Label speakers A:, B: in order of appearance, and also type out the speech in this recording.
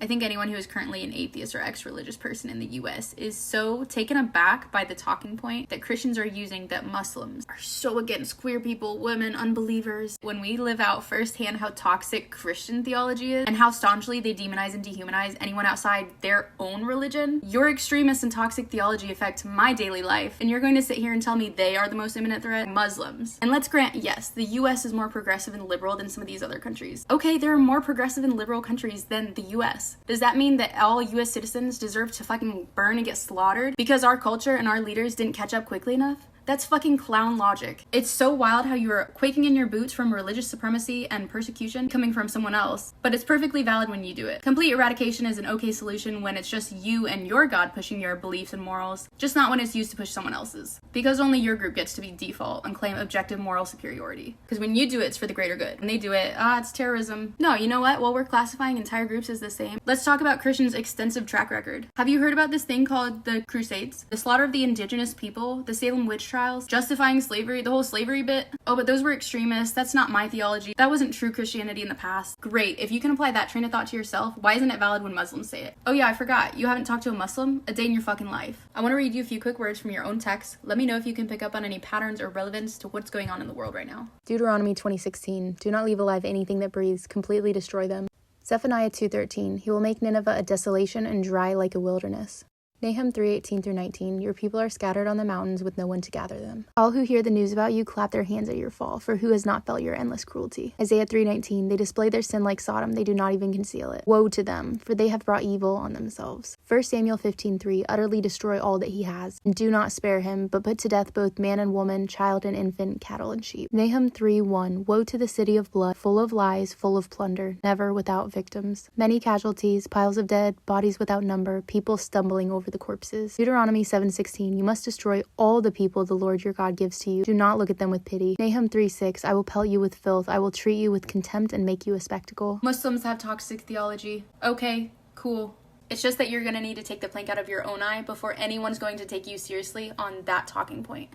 A: I think anyone who is currently an atheist or ex-religious person in the US is so taken aback by the talking point that Christians are using that Muslims are so against queer people, women, unbelievers. When we live out firsthand how toxic Christian theology is and how staunchly they demonize and dehumanize anyone outside their own religion, your extremist and toxic theology affect my daily life, and you're going to sit here and tell me they are the most imminent threat? Muslims. And let's grant, yes, the US is more progressive and liberal than some of these other countries. Okay, there are more progressive and liberal countries than the US. Does that mean that all US citizens deserve to fucking burn and get slaughtered because our culture and our leaders didn't catch up quickly enough? That's fucking clown logic. It's so wild how you are quaking in your boots from religious supremacy and persecution coming from someone else, but it's perfectly valid when you do it. Complete eradication is an okay solution when it's just you and your God pushing your beliefs and morals, just not when it's used to push someone else's. Because only your group gets to be default and claim objective moral superiority. Because when you do it, it's for the greater good. When they do it, it's terrorism. No, you know what? While we're classifying entire groups as the same, let's talk about Christians' extensive track record. Have you heard about this thing called the Crusades? The slaughter of the indigenous people, the Salem witch trials, justifying slavery, the whole slavery bit. Oh, but those were extremists. That's not my theology. That wasn't true Christianity in the past. Great. If you can apply that train of thought to yourself, why isn't it valid when Muslims say it? Oh yeah, I forgot. You haven't talked to a Muslim a day in your fucking life. I want to read you a few quick words from your own text. Let me know if you can pick up on any patterns or relevance to what's going on in the world right now.
B: Deuteronomy 20:16. Do not leave alive anything that breathes. Completely destroy them. Zephaniah 2:13. He will make Nineveh a desolation and dry like a wilderness. Nahum 3:18-19, your people are scattered on the mountains with no one to gather them. All who hear the news about you clap their hands at your fall, for who has not felt your endless cruelty? Isaiah 3:19, they display their sin like Sodom, they do not even conceal it. Woe to them, for they have brought evil on themselves. 1 Samuel 15:3, utterly destroy all that he has, and do not spare him, but put to death both man and woman, child and infant, cattle and sheep. Nahum 3:1, woe to the city of blood, full of lies, full of plunder, never without victims. Many casualties, piles of dead, bodies without number, people stumbling over the corpses. Deuteronomy 7:16, you must destroy all the people the Lord your God gives to you. Do not look at them with pity. Nahum 3:6, I will pelt you with filth. I will treat you with contempt and make you a spectacle.
A: Muslims have toxic theology. Okay, cool. It's just that you're gonna need to take the plank out of your own eye before anyone's going to take you seriously on that talking point.